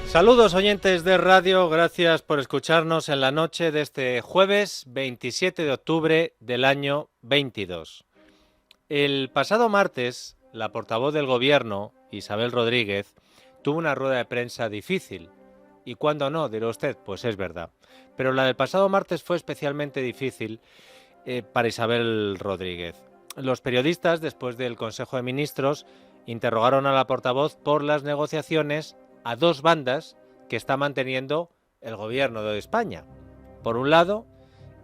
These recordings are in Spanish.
Saludos oyentes de radio, gracias por escucharnos en la noche de este jueves 27 de octubre del año 22. El pasado martes, la portavoz del Gobierno, Isabel Rodríguez, tuvo una rueda de prensa difícil. ¿Y cuándo no? Dirá usted, pues es verdad. Pero la del pasado martes fue especialmente difícil para Isabel Rodríguez. Los periodistas, después del Consejo de Ministros, interrogaron a la portavoz por las negociaciones a dos bandas que está manteniendo el Gobierno de España. Por un lado,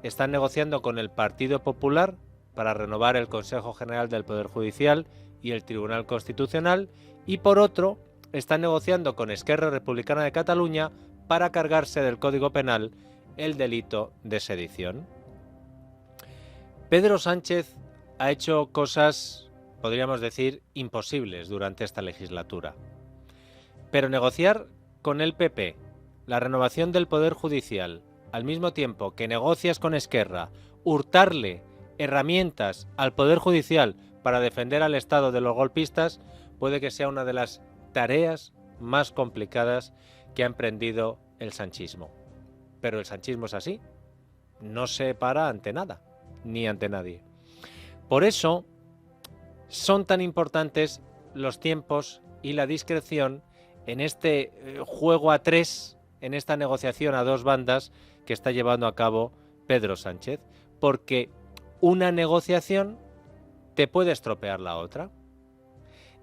están negociando con el Partido Popular para renovar el Consejo General del Poder Judicial y el Tribunal Constitucional, y por otro, están negociando con Esquerra Republicana de Cataluña para cargarse del Código Penal el delito de sedición. Pedro Sánchez ha hecho cosas, podríamos decir, imposibles durante esta legislatura. Pero negociar con el PP la renovación del Poder Judicial, al mismo tiempo que negocias con Esquerra, hurtarle herramientas al Poder Judicial para defender al Estado de los golpistas, puede que sea una de las tareas más complicadas que ha emprendido el sanchismo. Pero el sanchismo es así, no se para ante nada, ni ante nadie. Por eso son tan importantes los tiempos y la discreción en este juego a tres, en esta negociación a dos bandas que está llevando a cabo Pedro Sánchez, porque una negociación te puede estropear la otra.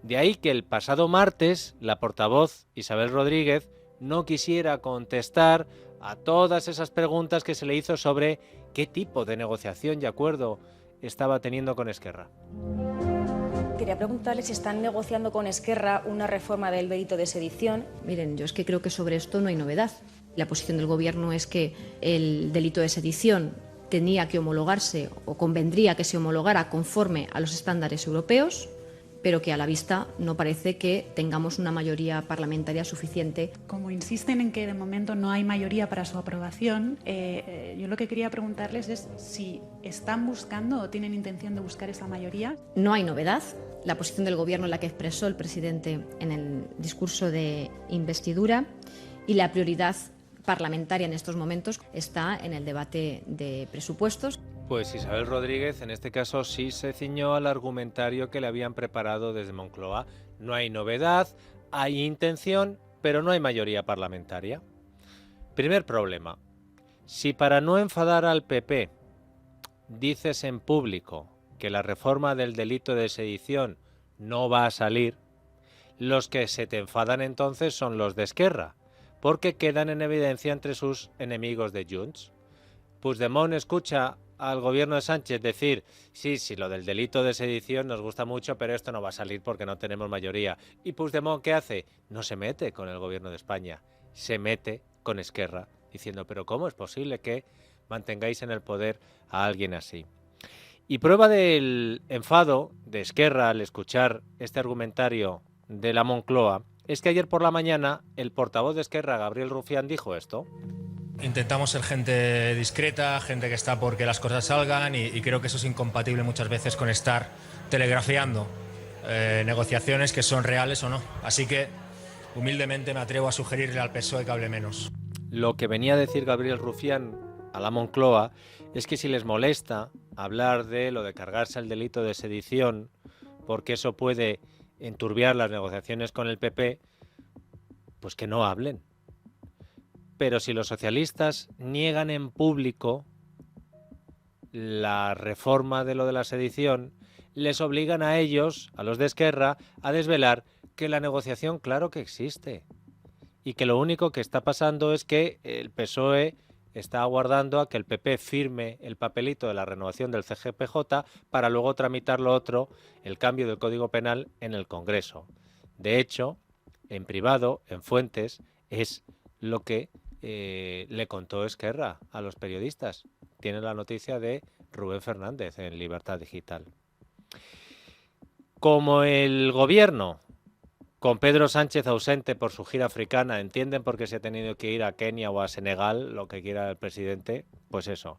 De ahí que el pasado martes la portavoz Isabel Rodríguez no quisiera contestar a todas esas preguntas que se le hizo sobre qué tipo de negociación y acuerdo estaba teniendo con Esquerra. Quería preguntarle si están negociando con Esquerra una reforma del delito de sedición. Miren, yo es que creo que sobre esto no hay novedad. La posición del Gobierno es que el delito de sedición tenía que homologarse o convendría que se homologara conforme a los estándares europeos, pero que a la vista no parece que tengamos una mayoría parlamentaria suficiente. Como insisten en que de momento no hay mayoría para su aprobación, yo lo que quería preguntarles es si están buscando o tienen intención de buscar esa mayoría. No hay novedad. La posición del Gobierno es la que expresó el presidente en el discurso de investidura, y la prioridad parlamentaria en estos momentos está en el debate de presupuestos. Pues Isabel Rodríguez en este caso sí se ciñó al argumentario que le habían preparado desde Moncloa. No hay novedad, hay intención, pero no hay mayoría parlamentaria. Primer problema, si para no enfadar al PP dices en público que la reforma del delito de sedición no va a salir, los que se te enfadan entonces son los de Esquerra, porque quedan en evidencia entre sus enemigos de Junts. Puigdemont escucha al gobierno de Sánchez decir, sí, lo del delito de sedición nos gusta mucho, pero esto no va a salir porque no tenemos mayoría. ¿Y Puigdemont qué hace? No se mete con el gobierno de España, se mete con Esquerra, diciendo, pero ¿cómo es posible que mantengáis en el poder a alguien así? Y prueba del enfado de Esquerra al escuchar este argumentario de la Moncloa es que ayer por la mañana el portavoz de Esquerra, Gabriel Rufián, dijo esto. Intentamos ser gente discreta, gente que está porque las cosas salgan, y creo que eso es incompatible muchas veces con estar telegrafiando negociaciones que son reales o no. Así que humildemente me atrevo a sugerirle al PSOE que hable menos. Lo que venía a decir Gabriel Rufián a la Moncloa es que si les molesta hablar de lo de cargarse el delito de sedición, porque eso puede enturbiar las negociaciones con el PP, pues que no hablen. Pero si los socialistas niegan en público la reforma de lo de la sedición, les obligan a ellos, a los de Esquerra, a desvelar que la negociación claro que existe y que lo único que está pasando es que el PSOE está aguardando a que el PP firme el papelito de la renovación del CGPJ para luego tramitar lo otro, el cambio del Código Penal, en el Congreso. De hecho, en privado, en fuentes, es lo que le contó Esquerra a los periodistas. Tiene la noticia de Rubén Fernández en Libertad Digital. Como el gobierno, con Pedro Sánchez ausente por su gira africana, entienden por qué se ha tenido que ir a Kenia o a Senegal, lo que quiera el presidente, pues eso.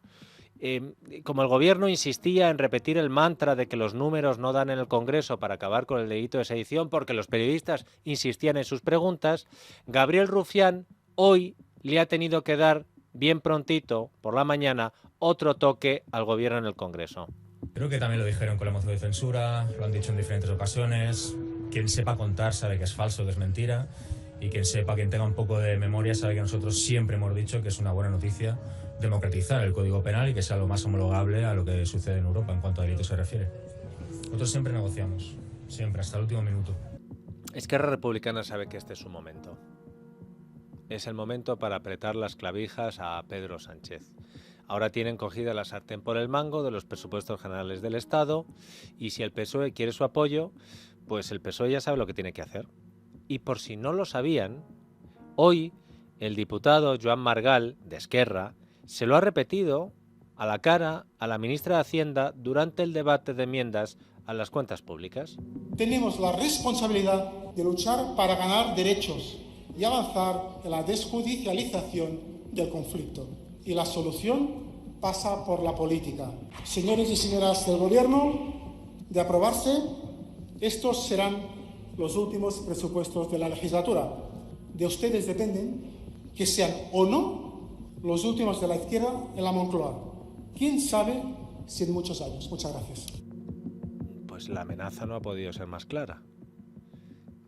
como el gobierno insistía en repetir el mantra de que los números no dan en el Congreso para acabar con el delito de sedición, porque los periodistas insistían en sus preguntas, Gabriel Rufián hoy le ha tenido que dar bien prontito, por la mañana, otro toque al gobierno en el Congreso. Creo que también lo dijeron con la moción de censura, lo han dicho en diferentes ocasiones. Quien sepa contar sabe que es falso, que es mentira. Y quien sepa, quien tenga un poco de memoria, sabe que nosotros siempre hemos dicho que es una buena noticia democratizar el Código Penal y que sea lo más homologable a lo que sucede en Europa en cuanto a delitos se refiere. Nosotros siempre negociamos, siempre, hasta el último minuto. Esquerra Republicana sabe que este es su momento. Es el momento para apretar las clavijas a Pedro Sánchez. Ahora tienen cogida la sartén por el mango de los presupuestos generales del Estado y si el PSOE quiere su apoyo, pues el PSOE ya sabe lo que tiene que hacer. Y por si no lo sabían, hoy el diputado Joan Margal, de Esquerra, se lo ha repetido a la cara a la ministra de Hacienda durante el debate de enmiendas a las cuentas públicas. Tenemos la responsabilidad de luchar para ganar derechos y avanzar en la desjudicialización del conflicto. Y la solución pasa por la política. Señores y señoras del Gobierno, de aprobarse, estos serán los últimos presupuestos de la legislatura. De ustedes dependen que sean o no los últimos de la izquierda en la Moncloa. ¿Quién sabe si en muchos años? Muchas gracias. Pues la amenaza no ha podido ser más clara.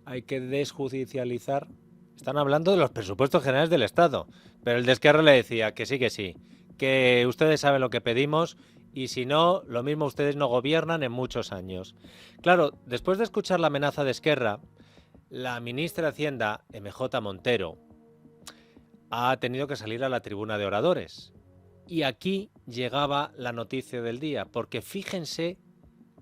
Hay que desjudicializar. Están hablando de los presupuestos generales del Estado, pero el de Esquerra le decía que sí, que ustedes saben lo que pedimos y si no, lo mismo ustedes no gobiernan en muchos años. Claro, después de escuchar la amenaza de Esquerra, la ministra de Hacienda, MJ Montero, ha tenido que salir a la tribuna de oradores. Y aquí llegaba la noticia del día, porque fíjense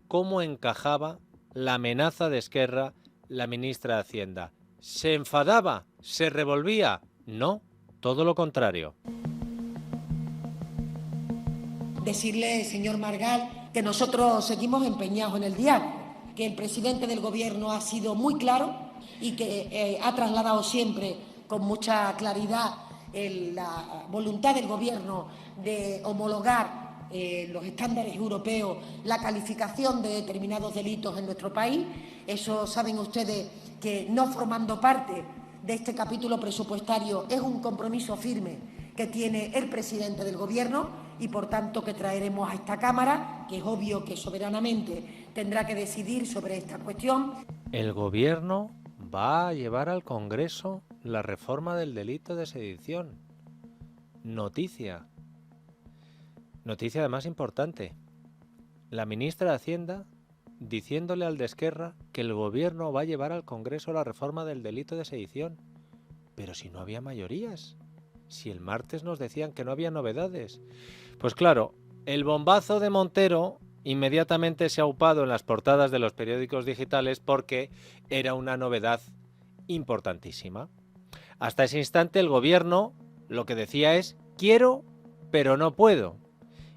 cómo encajaba la amenaza de Esquerra la ministra de Hacienda. ¿Se enfadaba? ¿Se revolvía? No, todo lo contrario. Decirle, señor Margal, que nosotros seguimos empeñados en el diálogo, que el presidente del Gobierno ha sido muy claro y que ha trasladado siempre con mucha claridad la voluntad del Gobierno de homologar los estándares europeos, la calificación de determinados delitos en nuestro país. Eso saben ustedes que no formando parte de este capítulo presupuestario es un compromiso firme que tiene el presidente del Gobierno y, por tanto, que traeremos a esta Cámara, que es obvio que soberanamente tendrá que decidir sobre esta cuestión. El Gobierno va a llevar al Congreso la reforma del delito de sedición. Noticia. Noticia además importante. La ministra de Hacienda diciéndole al de Esquerra que el Gobierno va a llevar al Congreso la reforma del delito de sedición. Pero si no había mayorías. Si el martes nos decían que no había novedades. Pues claro, el bombazo de Montero inmediatamente se ha upado en las portadas de los periódicos digitales porque era una novedad importantísima. Hasta ese instante el Gobierno lo que decía es quiero, pero no puedo.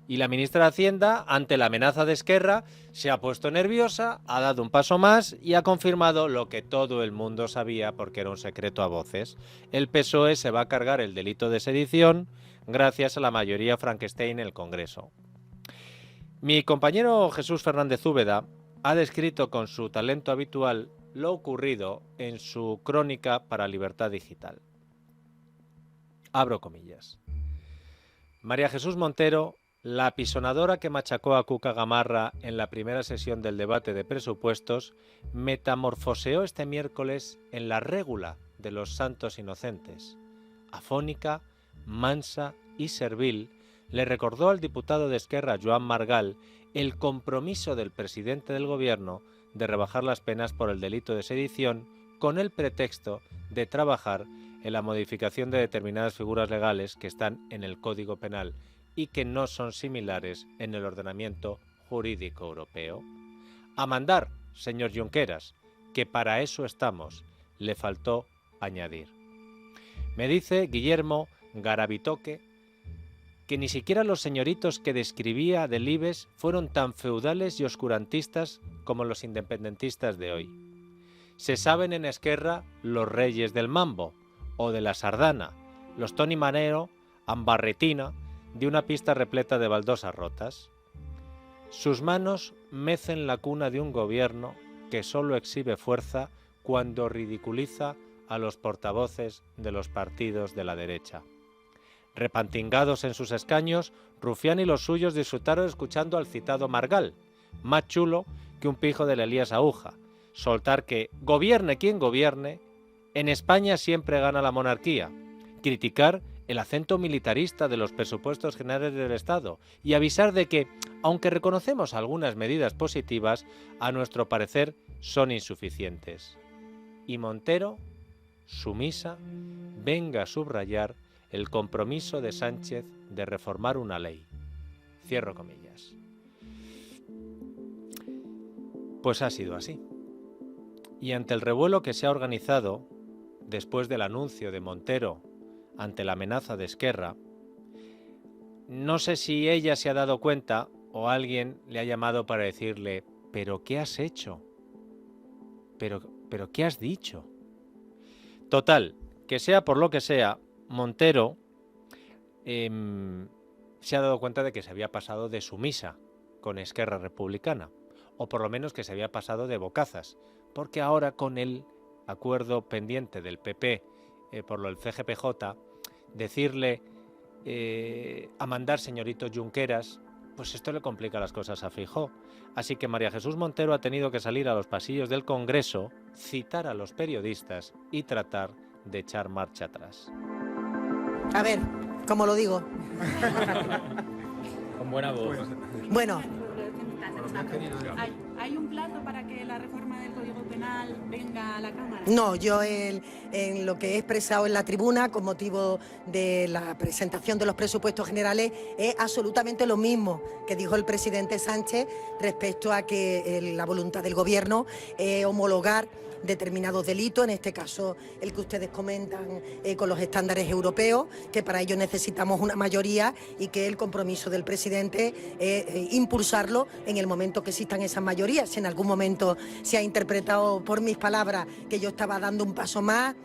Y la ministra de Hacienda, ante la amenaza de Esquerra, se ha puesto nerviosa, ha dado un paso más y ha confirmado lo que todo el mundo sabía porque era un secreto a voces. El PSOE se va a cargar el delito de sedición gracias a la mayoría Frankenstein en el Congreso. Mi compañero Jesús Fernández Úbeda ha descrito con su talento habitual lo ocurrido en su crónica para Libertad Digital. Abro comillas. María Jesús Montero, la apisonadora que machacó a Cuca Gamarra en la primera sesión del debate de presupuestos, metamorfoseó este miércoles en la régula de los santos inocentes. Afónica, mansa y servil, le recordó al diputado de Esquerra, Joan Margal, el compromiso del presidente del Gobierno de rebajar las penas por el delito de sedición con el pretexto de trabajar en la modificación de determinadas figuras legales que están en el Código Penal y que no son similares en el ordenamiento jurídico europeo. A mandar, señor Junqueras, que para eso estamos, le faltó añadir. Me dice Guillermo Garabitoque que ni siquiera los señoritos que describía Delibes fueron tan feudales y oscurantistas como los independentistas de hoy. Se saben en Esquerra los reyes del mambo o de la sardana, los Toni Manero, Ambarretina, de una pista repleta de baldosas rotas. Sus manos mecen la cuna de un gobierno que solo exhibe fuerza cuando ridiculiza a los portavoces de los partidos de la derecha. Repantingados en sus escaños, Rufián y los suyos disfrutaron escuchando al citado Margal, más chulo que un pijo de Elías Aúja, soltar que, gobierne quien gobierne, en España siempre gana la monarquía, criticar el acento militarista de los presupuestos generales del Estado y avisar de que, aunque reconocemos algunas medidas positivas, a nuestro parecer son insuficientes. Y Montero, sumisa, venga a subrayar el compromiso de Sánchez de reformar una ley. Cierro comillas. Pues ha sido así. Y ante el revuelo que se ha organizado después del anuncio de Montero ante la amenaza de Esquerra, no sé si ella se ha dado cuenta o alguien le ha llamado para decirle: ¿pero qué has hecho? ¿Pero qué has dicho? Total, que sea por lo que sea, Montero se ha dado cuenta de que se había pasado de sumisa con Esquerra Republicana, o por lo menos que se había pasado de bocazas, porque ahora con el acuerdo pendiente del PP por lo del CGPJ, decirle a mandar señorito Junqueras, pues esto le complica las cosas a Feijóo. Así que María Jesús Montero ha tenido que salir a los pasillos del Congreso, citar a los periodistas y tratar de echar marcha atrás. A ver, ¿cómo lo digo? Con buena voz. Bueno. ¿Hay un plazo para que la reforma del Código Penal venga a la Cámara? No, yo en lo que he expresado en la tribuna con motivo de la presentación de los presupuestos generales es absolutamente lo mismo que dijo el presidente Sánchez respecto a que la voluntad del Gobierno es homologar determinados delitos, en este caso el que ustedes comentan con los estándares europeos, que para ello necesitamos una mayoría y que el compromiso del presidente es impulsarlo en el momento que existan esas mayorías. Si en algún momento se ha interpretado por mis palabras que yo estaba dando un paso más,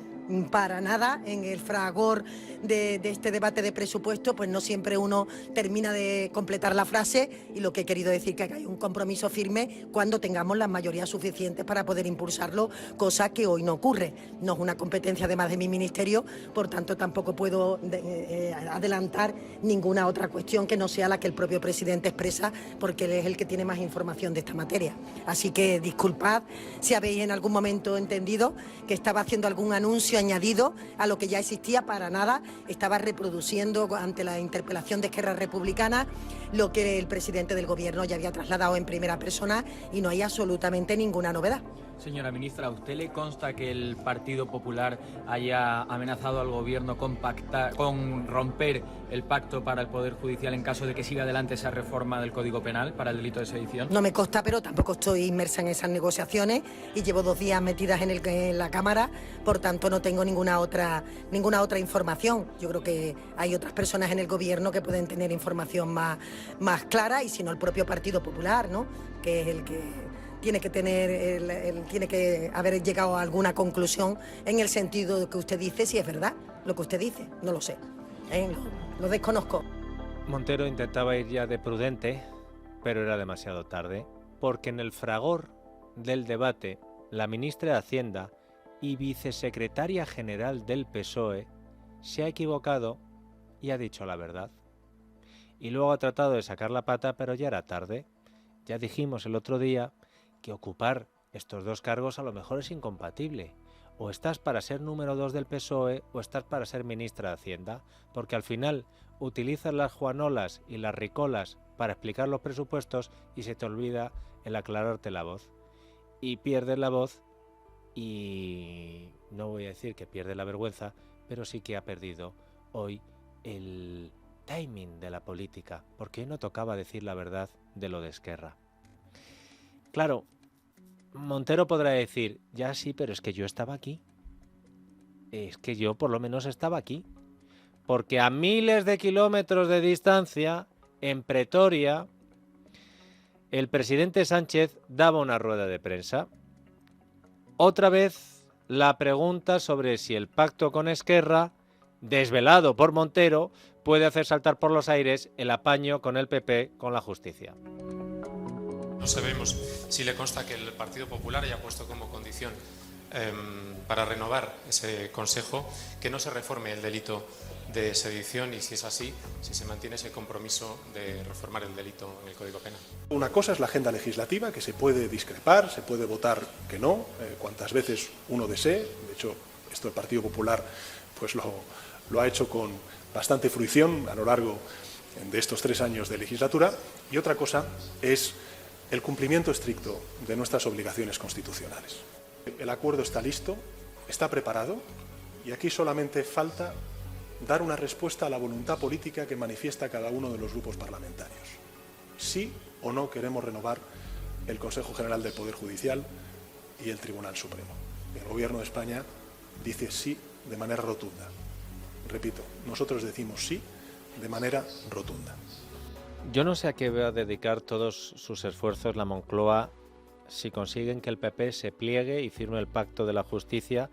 para nada, en el fragor de este debate de presupuesto, pues no siempre uno termina de completar la frase, y lo que he querido decir que hay un compromiso firme cuando tengamos las mayorías suficientes para poder impulsarlo, cosa que hoy no ocurre. No es una competencia además de mi ministerio, por tanto tampoco puedo adelantar ninguna otra cuestión que no sea la que el propio presidente expresa, porque él es el que tiene más información de esta materia. Así que disculpad si habéis en algún momento entendido que estaba haciendo algún anuncio añadido a lo que ya existía. Para nada, estaba reproduciendo ante la interpelación de Esquerra Republicana lo que el presidente del Gobierno ya había trasladado en primera persona, y no hay absolutamente ninguna novedad. Señora ministra, ¿a usted le consta que el Partido Popular haya amenazado al Gobierno con romper el pacto para el Poder Judicial en caso de que siga adelante esa reforma del Código Penal para el delito de sedición? No me consta, pero tampoco estoy inmersa en esas negociaciones y llevo 2 días metidas en la Cámara, por tanto no tengo ninguna otra información. Yo creo que hay otras personas en el Gobierno que pueden tener información más clara, y si no el propio Partido Popular, ¿no?, que es el que tiene que haber llegado a alguna conclusión en el sentido de que usted dice, si es verdad lo que usted dice. No lo sé, lo desconozco. Montero intentaba ir ya de prudente, pero era demasiado tarde, porque en el fragor del debate, la ministra de Hacienda y vicesecretaria general del PSOE se ha equivocado y ha dicho la verdad. Y luego ha tratado de sacar la pata, pero ya era tarde. Ya dijimos el otro día que ocupar estos 2 cargos a lo mejor es incompatible. O estás para ser número 2 del PSOE o estás para ser ministra de Hacienda, porque al final utilizas las juanolas y las ricolas para explicar los presupuestos y se te olvida el aclararte la voz. Y pierdes la voz y no voy a decir que pierde la vergüenza, pero sí que ha perdido hoy el timing de la política, porque hoy no tocaba decir la verdad de lo de Esquerra. Claro, Montero podrá decir, ya sí, pero es que yo estaba aquí. Es que yo por lo menos estaba aquí. Porque a miles de kilómetros de distancia, en Pretoria, el presidente Sánchez daba una rueda de prensa. Otra vez la pregunta sobre si el pacto con Esquerra, desvelado por Montero, puede hacer saltar por los aires el apaño con el PP con la justicia. No sabemos si le consta que el Partido Popular haya puesto como condición para renovar ese Consejo que no se reforme el delito de sedición y, si es así, si se mantiene ese compromiso de reformar el delito en el Código Penal. Una cosa es la agenda legislativa, que se puede discrepar, se puede votar que no, cuantas veces uno desee. De hecho, esto el Partido Popular pues lo ha hecho con bastante fruición a lo largo de estos 3 años de legislatura. Y otra cosa es el cumplimiento estricto de nuestras obligaciones constitucionales. El acuerdo está listo, está preparado y aquí solamente falta dar una respuesta a la voluntad política que manifiesta cada uno de los grupos parlamentarios. Sí o no queremos renovar el Consejo General del Poder Judicial y el Tribunal Supremo. El Gobierno de España dice sí de manera rotunda. Repito, nosotros decimos sí de manera rotunda. Yo no sé a qué va a dedicar todos sus esfuerzos la Moncloa si consiguen que el PP se pliegue y firme el Pacto de la Justicia,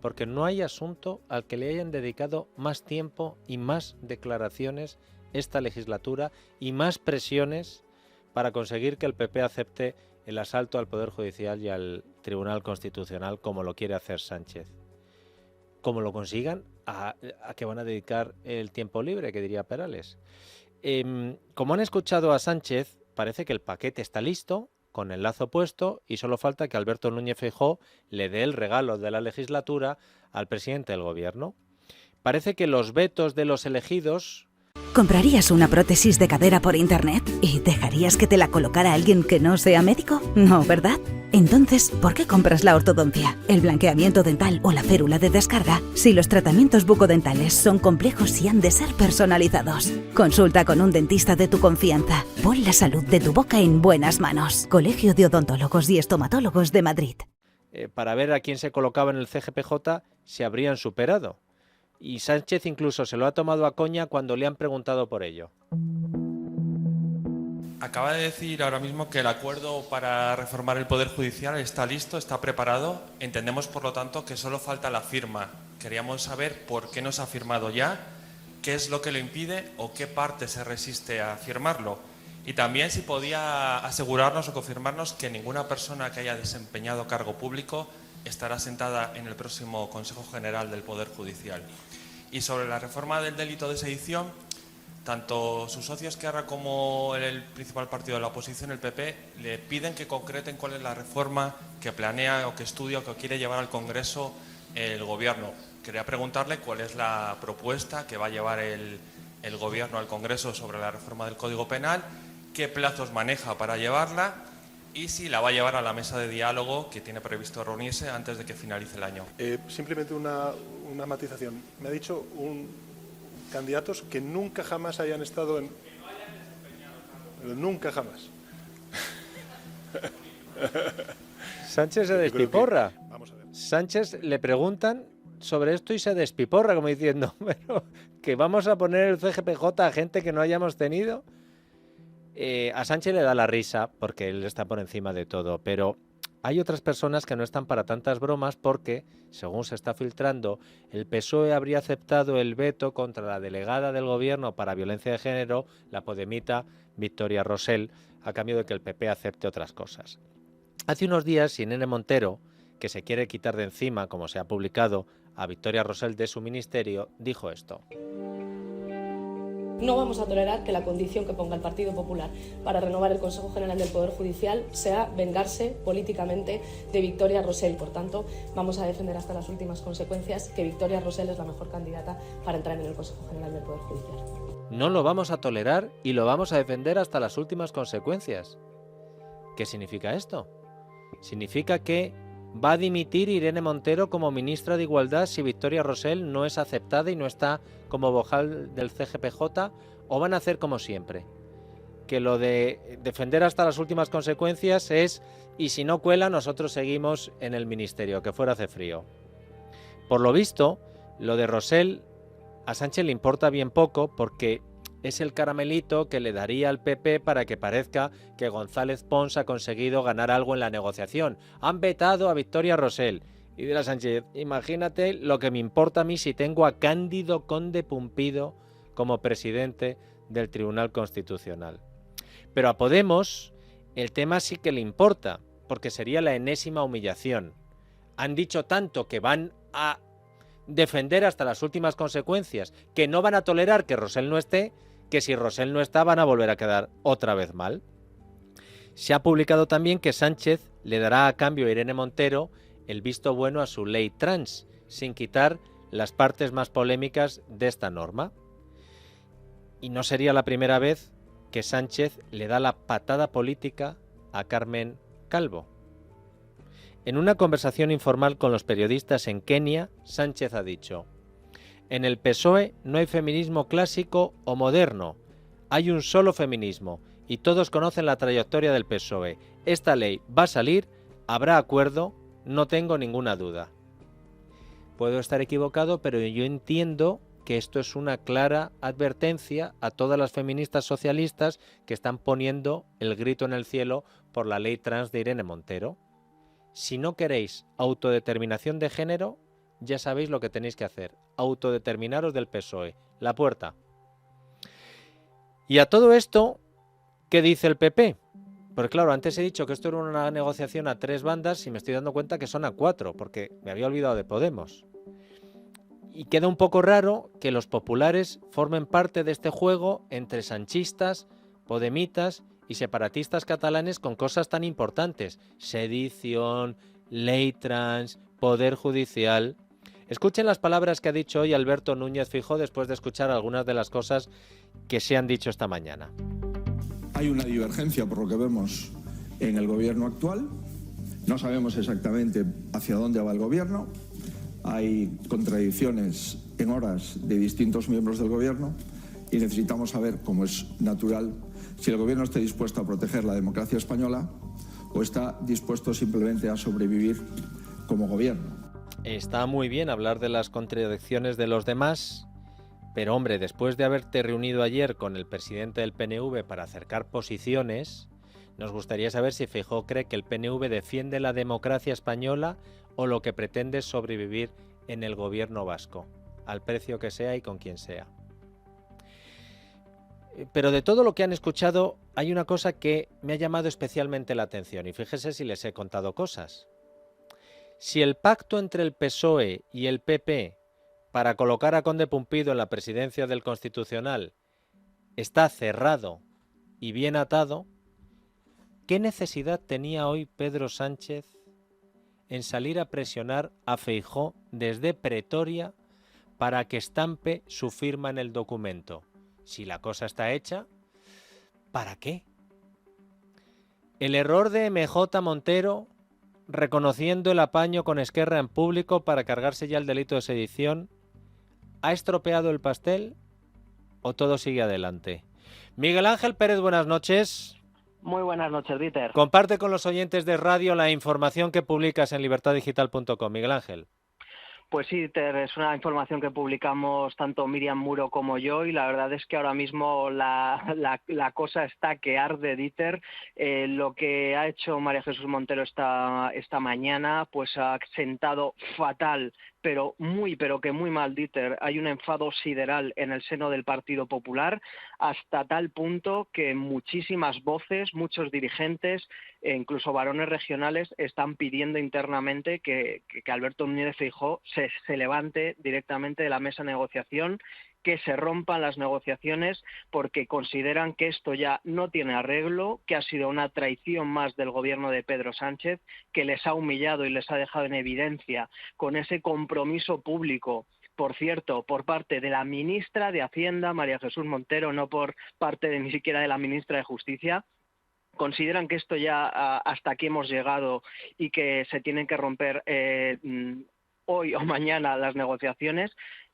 porque no hay asunto al que le hayan dedicado más tiempo y más declaraciones esta legislatura y más presiones para conseguir que el PP acepte el asalto al Poder Judicial y al Tribunal Constitucional como lo quiere hacer Sánchez. Como lo consigan, ¿a qué van a dedicar el tiempo libre, que diría Perales? Como han escuchado a Sánchez, parece que el paquete está listo, con el lazo puesto, y solo falta que Alberto Núñez Feijóo le dé el regalo de la legislatura al presidente del gobierno. Parece que los vetos de los elegidos... ¿Comprarías una prótesis de cadera por internet y dejarías que te la colocara alguien que no sea médico? No, ¿verdad? Entonces, ¿por qué compras la ortodoncia, el blanqueamiento dental o la férula de descarga si los tratamientos bucodentales son complejos y han de ser personalizados? Consulta con un dentista de tu confianza. Pon la salud de tu boca en buenas manos. Colegio de Odontólogos y Estomatólogos de Madrid. Para ver a quién se colocaba en el CGPJ se habrían superado. Y Sánchez incluso se lo ha tomado a coña cuando le han preguntado por ello. Acaba de decir ahora mismo que el acuerdo para reformar el Poder Judicial está listo, está preparado. Entendemos, por lo tanto, que solo falta la firma. Queríamos saber por qué no se ha firmado ya, qué es lo que lo impide o qué parte se resiste a firmarlo. Y también si podía asegurarnos o confirmarnos que ninguna persona que haya desempeñado cargo público estará sentada en el próximo Consejo General del Poder Judicial. Y sobre la reforma del delito de sedición, tanto su socio Esquerra como el principal partido de la oposición, el PP, le piden que concreten cuál es la reforma que planea o que estudia o que quiere llevar al Congreso el Gobierno. Quería preguntarle cuál es la propuesta que va a llevar el Gobierno al Congreso sobre la reforma del Código Penal, qué plazos maneja para llevarla y si la va a llevar a la mesa de diálogo que tiene previsto reunirse antes de que finalice el año. Simplemente una matización. Me ha dicho candidatos que nunca jamás hayan estado en... Nunca jamás. Sánchez se despiporra. Vamos a ver. Sánchez le preguntan sobre esto y se despiporra, como diciendo, pero que vamos a poner el CGPJ a gente que no hayamos tenido. A Sánchez le da la risa porque él está por encima de todo, pero hay otras personas que no están para tantas bromas porque, según se está filtrando, el PSOE habría aceptado el veto contra la delegada del Gobierno para violencia de género, la podemita Victoria Rosell, a cambio de que el PP acepte otras cosas. Hace unos días, Irene Montero, que se quiere quitar de encima, como se ha publicado, a Victoria Rosell de su ministerio, dijo esto. No vamos a tolerar que la condición que ponga el Partido Popular para renovar el Consejo General del Poder Judicial sea vengarse políticamente de Victoria Rosell. Por tanto, vamos a defender hasta las últimas consecuencias que Victoria Rosell es la mejor candidata para entrar en el Consejo General del Poder Judicial. No lo vamos a tolerar y lo vamos a defender hasta las últimas consecuencias. ¿Qué significa esto? Significa que va a dimitir Irene Montero como ministra de Igualdad si Victoria Rosell no es aceptada y no está como vocal del CGPJ, o van a hacer como siempre, que lo de defender hasta las últimas consecuencias es y si no cuela nosotros seguimos en el ministerio, que fuera hace frío. Por lo visto, lo de Rosell a Sánchez le importa bien poco porque es el caramelito que le daría al PP para que parezca que González Pons ha conseguido ganar algo en la negociación. Han vetado a Victoria Rosell. Y dirá Sánchez, imagínate lo que me importa a mí si tengo a Cándido Conde Pumpido como presidente del Tribunal Constitucional. Pero a Podemos el tema sí que le importa, porque sería la enésima humillación. Han dicho tanto que van a defender hasta las últimas consecuencias, que no van a tolerar que Rosell no esté, que si Rosell no está van a volver a quedar otra vez mal. Se ha publicado también que Sánchez le dará a cambio a Irene Montero el visto bueno a su ley trans, sin quitar las partes más polémicas de esta norma. Y no sería la primera vez que Sánchez le da la patada política a Carmen Calvo. En una conversación informal con los periodistas en Kenia, Sánchez ha dicho: en el PSOE no hay feminismo clásico o moderno, hay un solo feminismo y todos conocen la trayectoria del PSOE. Esta ley va a salir, habrá acuerdo, no tengo ninguna duda. Puedo estar equivocado, pero yo entiendo que esto es una clara advertencia a todas las feministas socialistas que están poniendo el grito en el cielo por la ley trans de Irene Montero. Si no queréis autodeterminación de género, ya sabéis lo que tenéis que hacer. Autodeterminaros del PSOE. La puerta. Y a todo esto, ¿qué dice el PP? Porque claro, antes he dicho que esto era una negociación a 3 bandas y me estoy dando cuenta que son a 4, porque me había olvidado de Podemos. Y queda un poco raro que los populares formen parte de este juego entre sanchistas, podemitas y separatistas catalanes con cosas tan importantes: sedición, ley trans, poder judicial. Escuchen las palabras que ha dicho hoy Alberto Núñez Feijóo después de escuchar algunas de las cosas que se han dicho esta mañana. Hay una divergencia, por lo que vemos, en el gobierno actual. No sabemos exactamente hacia dónde va el gobierno. Hay contradicciones en horas de distintos miembros del gobierno y necesitamos saber, como es natural, si el gobierno está dispuesto a proteger la democracia española o está dispuesto simplemente a sobrevivir como gobierno. Está muy bien hablar de las contradicciones de los demás, pero hombre, después de haberte reunido ayer con el presidente del PNV para acercar posiciones, nos gustaría saber si Feijóo cree que el PNV defiende la democracia española o lo que pretende es sobrevivir en el gobierno vasco, al precio que sea y con quien sea. Pero de todo lo que han escuchado, hay una cosa que me ha llamado especialmente la atención, y fíjese si les he contado cosas. Si el pacto entre el PSOE y el PP para colocar a Conde Pumpido en la presidencia del Constitucional está cerrado y bien atado, ¿qué necesidad tenía hoy Pedro Sánchez en salir a presionar a Feijóo desde Pretoria para que estampe su firma en el documento? Si la cosa está hecha, ¿para qué? El error de MJ Montero, reconociendo el apaño con Esquerra en público para cargarse ya el delito de sedición, ¿ha estropeado el pastel o todo sigue adelante? Miguel Ángel Pérez, buenas noches. Muy buenas noches, Dieter. Comparte con los oyentes de radio la información que publicas en libertaddigital.com. Miguel Ángel. Pues sí, Dieter, es una información que publicamos tanto Miriam Muro como yo, y la verdad es que ahora mismo la cosa está que arde, Dieter. Lo que ha hecho María Jesús Montero esta mañana pues ha sentado fatal, pero que muy mal, Dieter. Hay un enfado sideral en el seno del Partido Popular, hasta tal punto que muchísimas voces, muchos dirigentes e incluso varones regionales están pidiendo internamente que Alberto Núñez Feijóo se levante directamente de la mesa de negociación, que se rompan las negociaciones, porque consideran que esto ya no tiene arreglo, que ha sido una traición más del gobierno de Pedro Sánchez, que les ha humillado y les ha dejado en evidencia con ese compromiso público, por cierto, por parte de la ministra de Hacienda, María Jesús Montero, no por parte ni siquiera de la ministra de Justicia. Consideran que esto ya hasta aquí hemos llegado y que se tienen que romper hoy o mañana las negociaciones.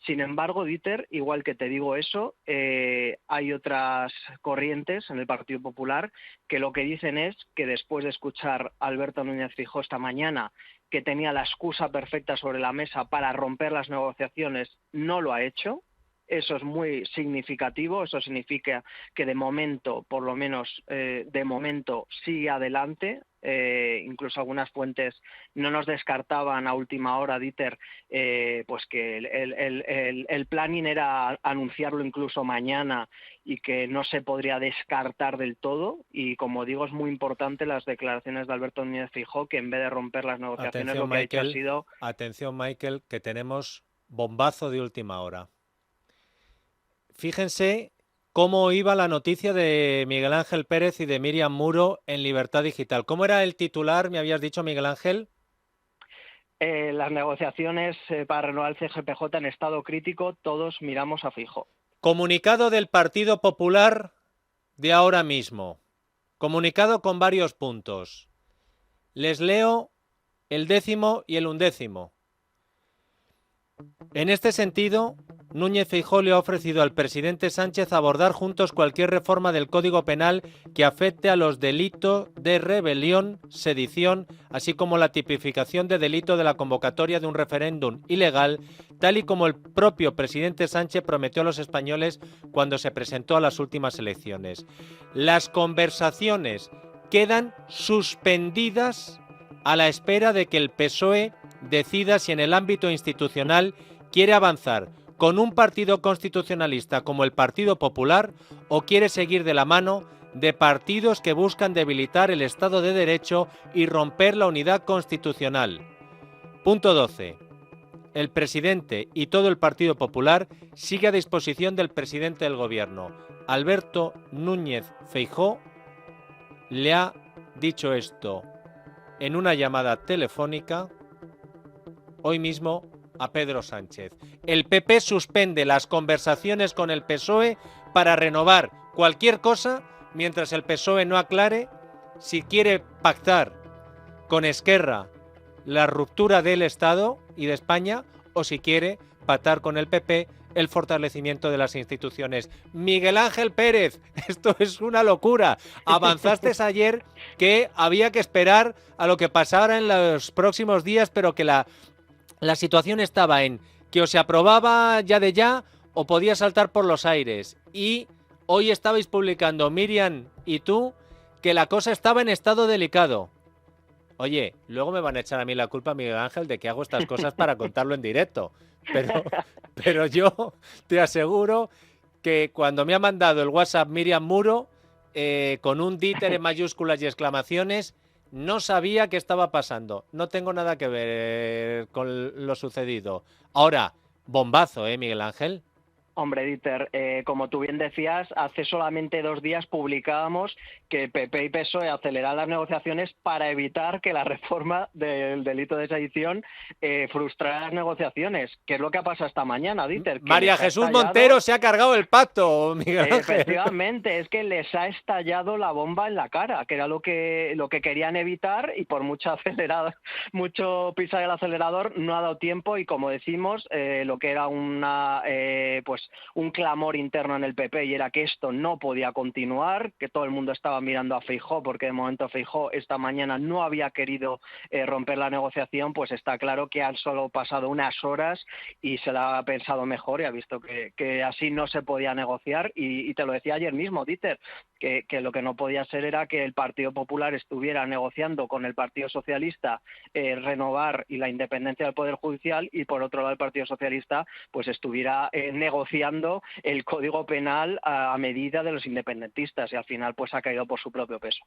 Sin embargo, Dieter, igual que te digo eso, hay otras corrientes en el Partido Popular que lo que dicen es que después de escuchar a Alberto Núñez Feijóo esta mañana, que tenía la excusa perfecta sobre la mesa para romper las negociaciones, no lo ha hecho. Eso es muy significativo, eso significa que de momento, por lo menos de momento, sigue adelante incluso algunas fuentes no nos descartaban a última hora, Dieter, pues que el planning era anunciarlo incluso mañana y que no se podría descartar del todo. Y como digo, es muy importante las declaraciones de Alberto Núñez Feijóo, que en vez de romper las negociaciones, Atención, lo que ha hecho ha Michael, sido... atención, Michael, que tenemos bombazo de última hora. Fíjense cómo iba la noticia de Miguel Ángel Pérez y de Míriam Muro en Libertad Digital. ¿Cómo era el titular, me habías dicho, Miguel Ángel? Las negociaciones para renovar el CGPJ en estado crítico, todos miramos a Feijóo. Comunicado del Partido Popular de ahora mismo. Comunicado con varios puntos. Les leo el 10º y el 11º. En este sentido, Núñez Feijóo le ha ofrecido al presidente Sánchez abordar juntos cualquier reforma del Código Penal que afecte a los delitos de rebelión, sedición, así como la tipificación de delito de la convocatoria de un referéndum ilegal, tal y como el propio presidente Sánchez prometió a los españoles cuando se presentó a las últimas elecciones. Las conversaciones quedan suspendidas a la espera de que el PSOE decida si en el ámbito institucional quiere avanzar con un partido constitucionalista como el Partido Popular o quiere seguir de la mano de partidos que buscan debilitar el Estado de Derecho y romper la unidad constitucional. Punto 12. El presidente y todo el Partido Popular sigue a disposición del presidente del Gobierno. Alberto Núñez Feijóo le ha dicho esto en una llamada telefónica hoy mismo a Pedro Sánchez. El PP suspende las conversaciones con el PSOE para renovar cualquier cosa mientras el PSOE no aclare si quiere pactar con Esquerra la ruptura del Estado y de España o si quiere pactar con el PP el fortalecimiento de las instituciones. Miguel Ángel Pérez, esto es una locura. Avanzaste ayer que había que esperar a lo que pasara en los próximos días, pero que la situación estaba en que o se aprobaba ya de ya o podía saltar por los aires. Y hoy estabais publicando, Miriam y tú, que la cosa estaba en estado delicado. Oye, luego me van a echar a mí la culpa, Miguel Ángel, de que hago estas cosas para contarlo en directo. Pero yo te aseguro que cuando me ha mandado el WhatsApp Míriam Muro, con un Dieter en mayúsculas y exclamaciones, no sabía qué estaba pasando. No tengo nada que ver con lo sucedido. Ahora, bombazo, Miguel Ángel. Hombre, Dieter, como tú bien decías, hace solamente 2 días publicábamos que PP y PSOE aceleran las negociaciones para evitar que la reforma del delito de sedición frustrara las negociaciones. ¿Qué es lo que ha pasado esta mañana, Dieter? María Jesús Montero se ha cargado el pacto, Miguel Ángel. Efectivamente, es que les ha estallado la bomba en la cara, que era lo que querían evitar, y por mucho pisar el acelerador no ha dado tiempo, y como decimos, lo que era un clamor interno en el PP, y era que esto no podía continuar, que todo el mundo estaba mirando a Feijóo, porque de momento Feijóo esta mañana no había querido romper la negociación. Pues está claro que han solo pasado unas horas y se la ha pensado mejor y ha visto que así no se podía negociar, y te lo decía ayer mismo, Dieter, que lo que no podía ser era que el Partido Popular estuviera negociando con el Partido Socialista renovar y la independencia del Poder Judicial, y por otro lado el Partido Socialista pues estuviera negociando el Código Penal a medida de los independentistas, y al final pues ha caído por su propio peso.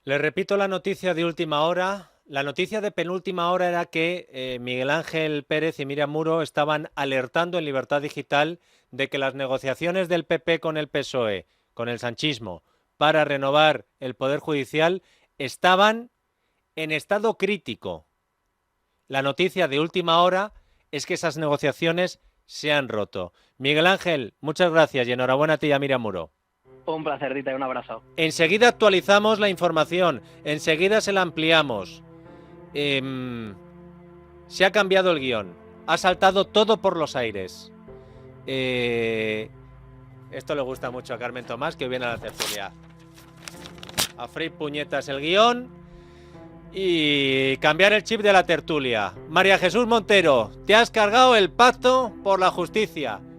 Les repito la noticia de última hora. La noticia de penúltima hora era que Miguel Ángel Pérez y Míriam Muro estaban alertando en Libertad Digital de que las negociaciones del PP con el PSOE, con el sanchismo, para renovar el Poder Judicial estaban en estado crítico. La noticia de última hora es que esas negociaciones se han roto. Miguel Ángel, muchas gracias y enhorabuena a ti y a Míriam Muro. Un placer, Dita, y un abrazo. Enseguida actualizamos la información, enseguida se la ampliamos. Se ha cambiado el guión, ha saltado todo por los aires. Esto le gusta mucho a Carmen Tomás, que hoy viene a la tertulia. A freír puñetas el guión y cambiar el chip de la tertulia. María Jesús Montero, te has cargado el pacto por la justicia.